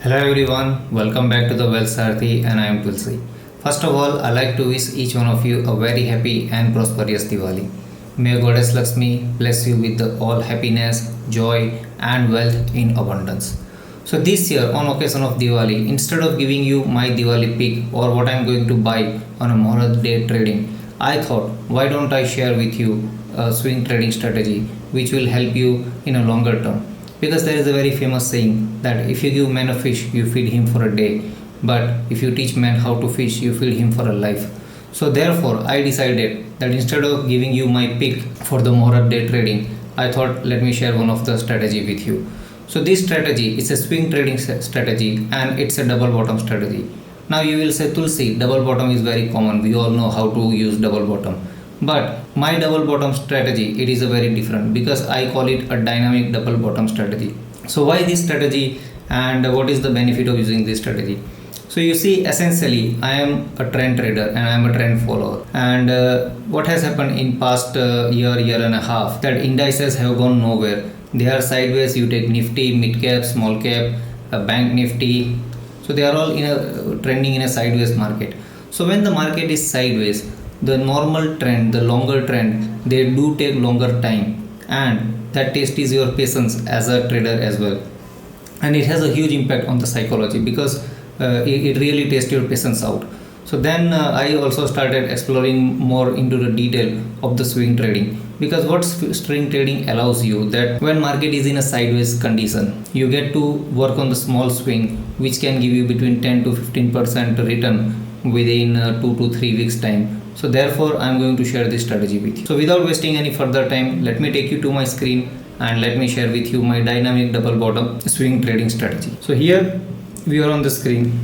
Hello everyone, welcome back to the Well Sarthi and I am Tulsi. First of all, I like to wish each one of you a very happy and prosperous Diwali. May Goddess Lakshmi bless you with all happiness, joy and wealth in abundance. So this year on occasion of Diwali, instead of giving you my Diwali pick or what I am going to buy on a Muharat Day Trading, I thought why don't I share with you a swing trading strategy which will help you in a longer term, because there is a very famous saying that if you give man a fish you feed him for a day, but if you teach man how to fish you feed him for a life. So therefore I decided that instead of giving you my pick for the Muharat Day Trading, I thought let me share one of the strategy with you. So this strategy is a swing trading strategy and it's a double bottom strategy. Now you will say, Tulsi, double bottom is very common, we all know how to use double bottom, but my double bottom strategy, it is a very different, because I call it a dynamic double bottom strategy. So why this strategy and what is the benefit of using this strategy? So you see, essentially I am a trend trader and I am a trend follower, and what has happened in past year and a half, that indices have gone nowhere. They are sideways. You take Nifty, mid cap, small cap, bank Nifty, so they are all in a trending in a sideways market. So when the market is sideways, the normal trend, the longer trend, they do take longer time, and that test is your patience as a trader as well, and it has a huge impact on the psychology, because it really tests your patience out. So then I also started exploring more into the detail of the swing trading, because what swing trading allows you, that when market is in a sideways condition, you get to work on the small swing which can give you between 10 to 15% return within 2 to 3 weeks time. So therefore I am going to share this strategy with you. So without wasting any further time, let me take you to my screen and let me share with you my dynamic double bottom swing trading strategy. So here we are on the screen.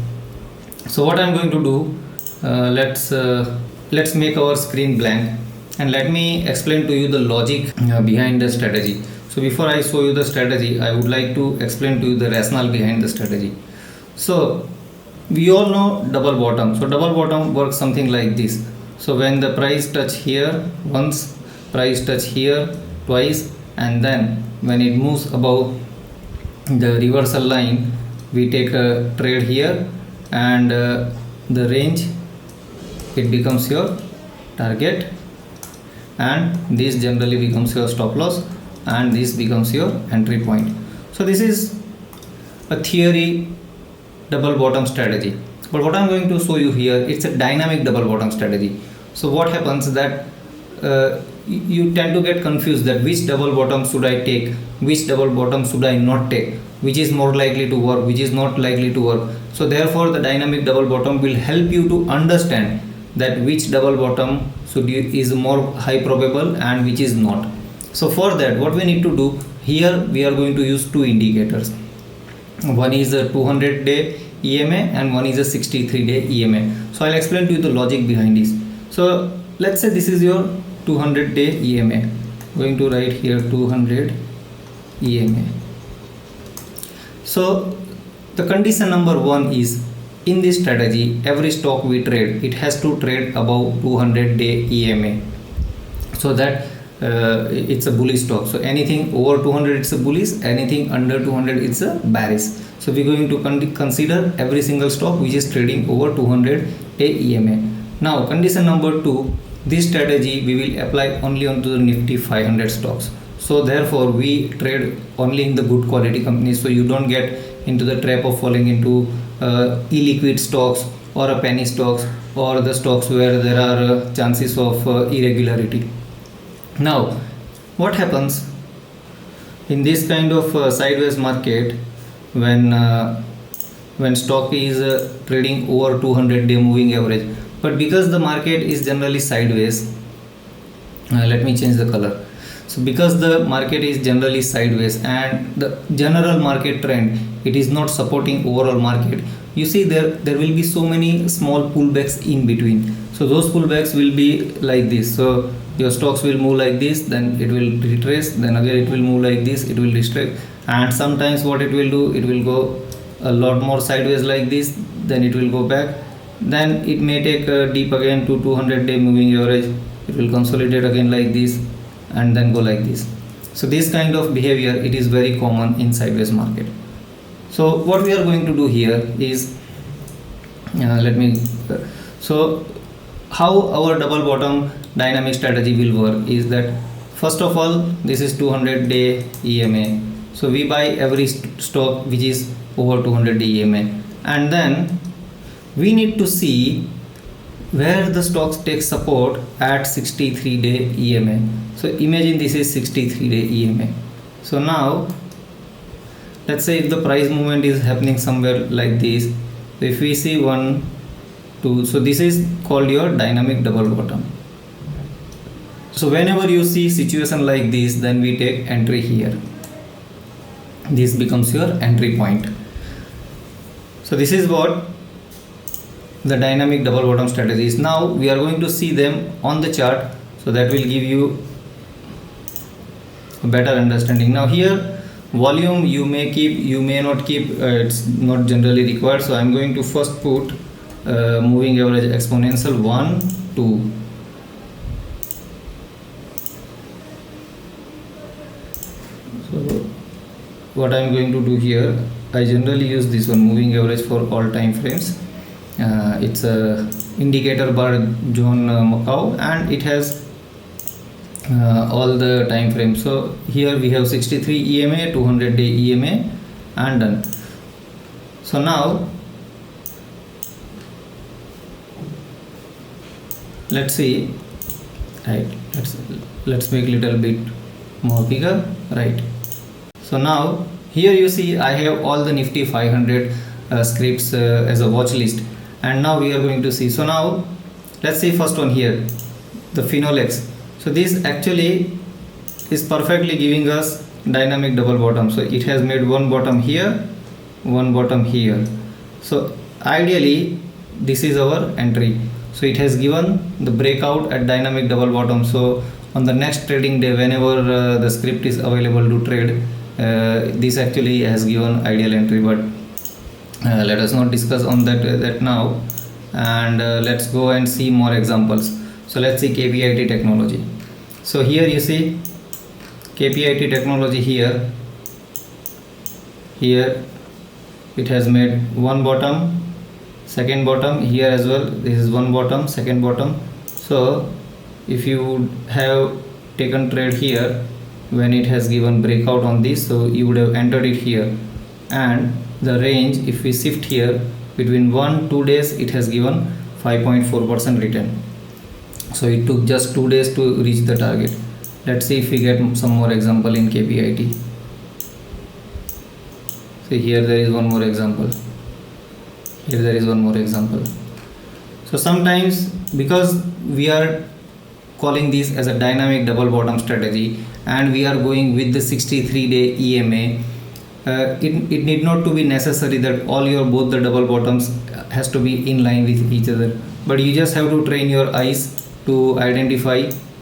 So what I am going to do, let's make our screen blank and let me explain to you the logic behind the strategy. So before I show you the strategy, I would like to explain to you the rationale behind the strategy. So we all know double bottom. So double bottom works something like this. So when the price touch here once, price touch here twice, and then when it moves above the reversal line, we take a trade here, and the range, it becomes your target, and this generally becomes your stop loss, and this becomes your entry point. So this is a theory double bottom strategy, but what I'm going to show you here, it's a dynamic double bottom strategy. So what happens that you tend to get confused that which double bottom should I take, which double bottom should I not take, which is more likely to work, which is not likely to work. So therefore the dynamic double bottom will help you to understand that which double bottom is more high probable and which is not. So for that, what we need to do here, we are going to use two indicators. One is a 200-day EMA and one is a 63-day EMA. So I'll explain to you the logic behind this. So let's say this is your 200-day EMA. I'm going to write here 200 EMA. So the condition number one is, in this strategy, every stock we trade, it has to trade above 200-day EMA, so that it's a bullish stock. So anything over 200 it's a bullish, anything under 200 it's a bearish. So we're going to consider every single stock which is trading over 200-day EMA. Now condition number two, this strategy we will apply only onto the Nifty 500 stocks. So therefore we trade only in the good quality companies, so you don't get into the trap of falling into illiquid stocks or a penny stocks or the stocks where there are chances of irregularity. Now what happens in this kind of sideways market, when stock is trading over 200-day moving average, but because the market is generally sideways, let me change the color. So because the market is generally sideways and the general market trend, it is not supporting overall market, you see there will be so many small pullbacks in between. So those pullbacks will be like this. So your stocks will move like this, then it will retrace, then again it will move like this, it will retrace, and sometimes what it will do, it will go a lot more sideways like this, then it will go back, then it may take a dip again to 200-day moving average, it will consolidate again like this and then go like this. So this kind of behavior, it is very common in sideways market. So what we are going to do here is let me so how our double bottom dynamic strategy will work is that, first of all, this is 200-day EMA. So we buy every stock which is over 200-day EMA, and then we need to see where the stocks take support at 63-day EMA. So imagine this is 63-day EMA. So now let's say if the price movement is happening somewhere like this, so if we see 1 2, so this is called your dynamic double bottom. So whenever you see situation like this, then we take entry here. This becomes your entry point. So this is what the dynamic double bottom strategy is. Now we are going to see them on the chart, so that will give you a better understanding. Now here volume you may keep, you may not keep, it's not generally required. So I'm going to first put moving average exponential 1 2. So what I'm going to do here, I generally use this one, moving average for all time frames. It's a indicator bar John Macau, and it has all the time frames. So here we have 63 EMA, 200-day EMA, and done. So now let's see, right, let's make little bit more bigger, right. So now here you see I have all the Nifty 500 scripts as a watch list, and now we are going to see. So now let's see first one here, the Phenol-X. So this actually is perfectly giving us dynamic double bottom. So it has made one bottom here, one bottom here. So ideally this is our entry. So it has given the breakout at dynamic double bottom. So on the next trading day, whenever the script is available to trade, this actually has given ideal entry. But let us not discuss on that now, and let's go and see more examples. So let's see KPIT technology. So here you see KPIT technology here it has made one bottom, second bottom, here as well this is one bottom, second bottom. So if you would have taken trade here when it has given breakout on this, so you would have entered it here, and the range, if we shift here between 1-2 days, it has given 5.4% return. So it took just 2 days to reach the target. Let's see if we get some more example in KPIT. So here there is one more example, here there is one more example. So sometimes, because we are calling this as a dynamic double bottom strategy and we are going with the 63-day EMA, it need not to be necessary that all your both the double bottoms has to be in line with each other, but you just have to train your eyes to identify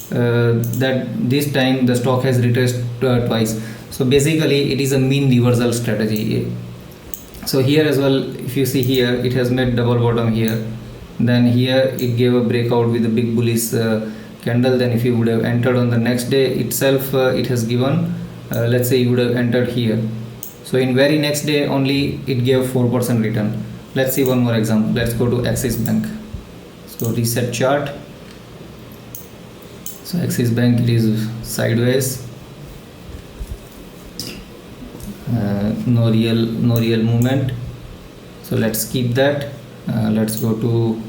that this time the stock has retraced twice. So basically it is a mean reversal strategy. So here as well, if you see here, it has made double bottom here, then here it gave a breakout with a big bullish candle. Then if you would have entered on the next day itself, it has given let's say you would have entered here, so in very next day only it gave 4% return. Let's see one more example. Let's go to Axis Bank. So reset chart. So Axis Bank, it is sideways, no real movement. So let's keep that. Let's go to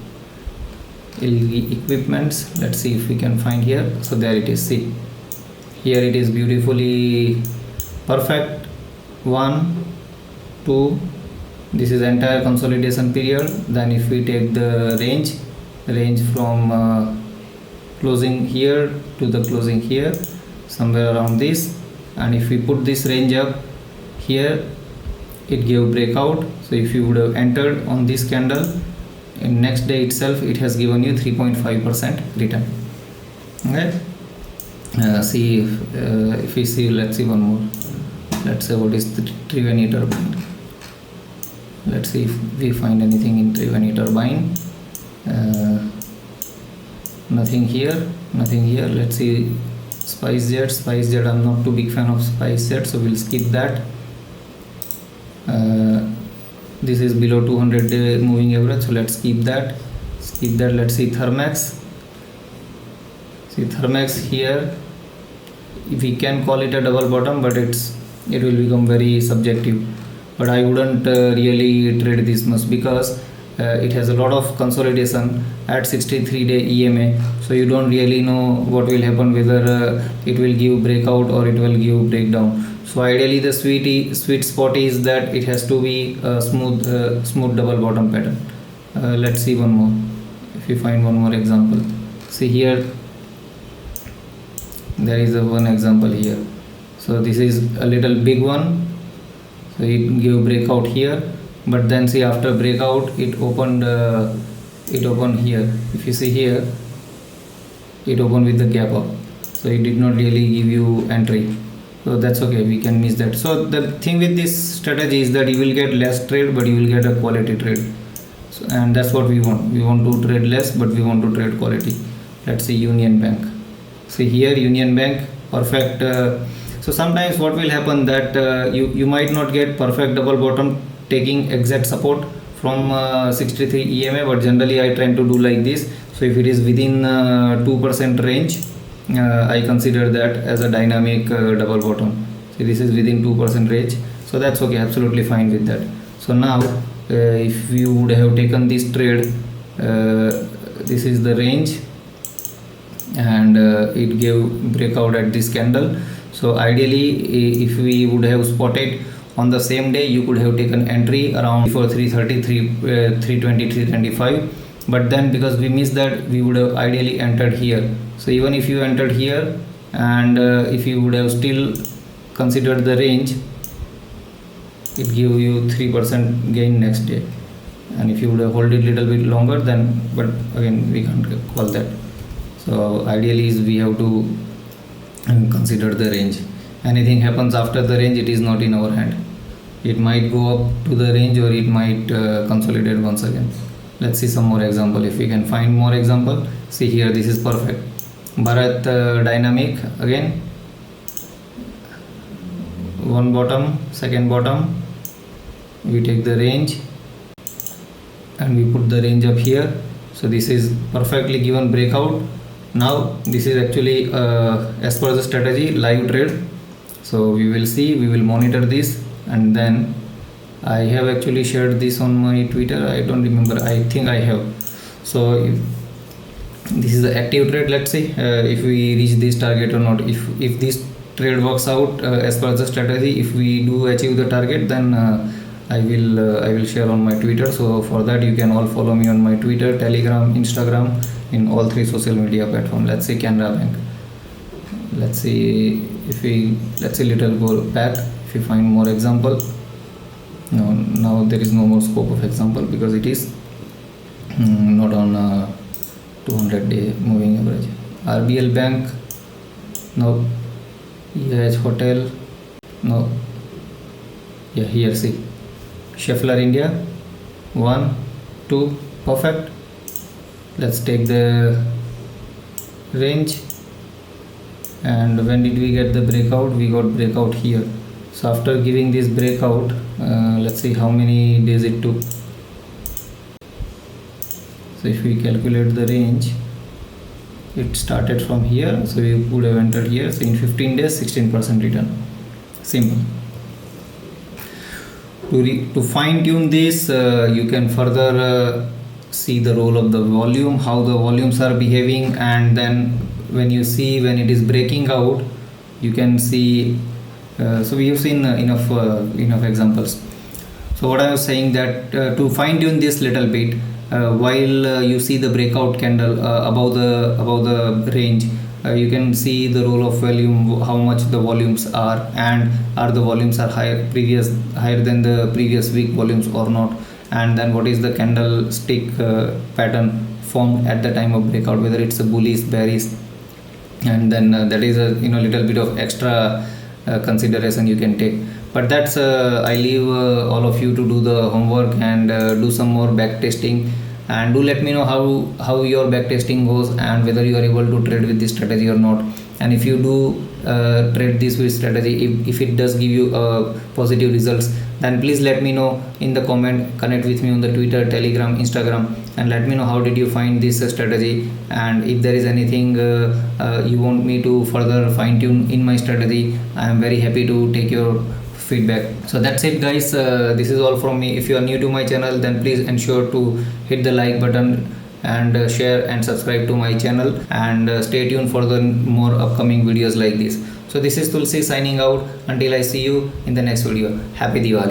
LG Equipments. Let's see if we can find here. So there it is. See, here it is beautifully perfect. 1 2, this is entire consolidation period. Then if we take the range from closing here to the closing here, somewhere around this, and if we put this range up here, it gave breakout. So if you would have entered on this candle, in next day itself it has given you 3.5% return. Okay, see if we see, let's see one more. Let's say what is the Triveni turbine. Let's see if we find anything in Triveni turbine. Nothing here, nothing here. Let's see SpiceJet. I'm not too big fan of SpiceJet, so we'll skip that. This is below 200 day moving average, so let's keep that. Let's see Thermax. Here, we can call it a double bottom, but it will become very subjective. But I wouldn't really trade this much, because it has a lot of consolidation at 63-day EMA, so you don't really know what will happen, whether it will give breakout or it will give breakdown. So ideally the sweet spot is that it has to be a smooth double bottom pattern. Let's see one more. If you find one more example, see here, there is one example here. So this is a little big one, so it gave breakout here, but then see, after breakout it opened here. If you see here, it opened with the gap up, so it did not really give you entry. So that's okay, we can miss that. So the thing with this strategy is that you will get less trade, but you will get a quality trade. So, and that's what we want. We want to trade less, but we want to trade quality. Let's see Union Bank. See here, Union Bank, perfect. So sometimes what will happen, that you might not get perfect double bottom taking exact support from 63 EMA, but generally I try to do like this. So if it is within 2% range, I consider that as a dynamic double bottom. See, this is within 2% range, so that's okay, absolutely fine with that. So now if you would have taken this trade, this is the range, and it gave breakout at this candle. So ideally, if we would have spotted on the same day, you could have taken entry around for 330, 320, 325. But then because we missed that, we would have ideally entered here. So even if you entered here, and if you would have still considered the range, it give you 3% gain next day. And if you would have hold it little bit longer, then, but again we can't call that. So ideally is we have to consider the range. Anything happens after the range, it is not in our hand. It might go up to the range, or it might consolidate once again. Let's see some more example. If we can find more example, see here, this is perfect. Bharat Dynamic, again, one bottom, second bottom, we take the range and we put the range up here. So this is perfectly given breakout. Now this is actually as per the strategy, live trade. So we will see, we will monitor this, and then I have actually shared this on my Twitter. I don't remember, I think I have. So if this is the active trade, let's see if we reach this target or not. If this trade works out as per the strategy, if we do achieve the target, then I will share on my Twitter. So for that, you can all follow me on my Twitter, Telegram, Instagram, in all 3 social media platforms. Let's see Canara Bank. Let's see little go back. If you find more example. No, now there is no more scope of example, because it is not on 200-day moving average. RBL Bank, no. EH Hotel, no. Yeah, here see. Scheffler India, 1, 2, perfect. Let's take the range. And when did we get the breakout? We got breakout here. So after giving this breakout, let's see how many days it took. So if we calculate the range, it started from here, so we would have entered here. So in 15 days, 16% return. Simple. To fine tune this, you can further see the role of the volume, how the volumes are behaving, and then when you see when it is breaking out, you can see. So we have seen enough examples. So what I was saying, that to fine tune this little bit, while you see the breakout candle above the range, you can see the role of volume, how much the volumes are, and are the volumes are higher than the previous week volumes or not, and then what is the candlestick pattern formed at the time of breakout, whether it's a bullish, bearish, and then that is a little bit of extra consideration you can take. But that's I leave all of you to do the homework and do some more back testing, and do let me know how your back testing goes, and whether you are able to trade with this strategy or not. and if you do trade this with strategy, if it does give you positive results, then please let me know in the comment. Connect with me on the Twitter, Telegram, Instagram, and let me know how did you find this strategy, and if there is anything you want me to further fine tune in my strategy. I am very happy to take your feedback. So that's it guys, this is all from me. If you are new to my channel, then please ensure to hit the like button and share and subscribe to my channel, and stay tuned for the more upcoming videos like this. So this is Tulsi signing out until I see you in the next video. Happy Diwali.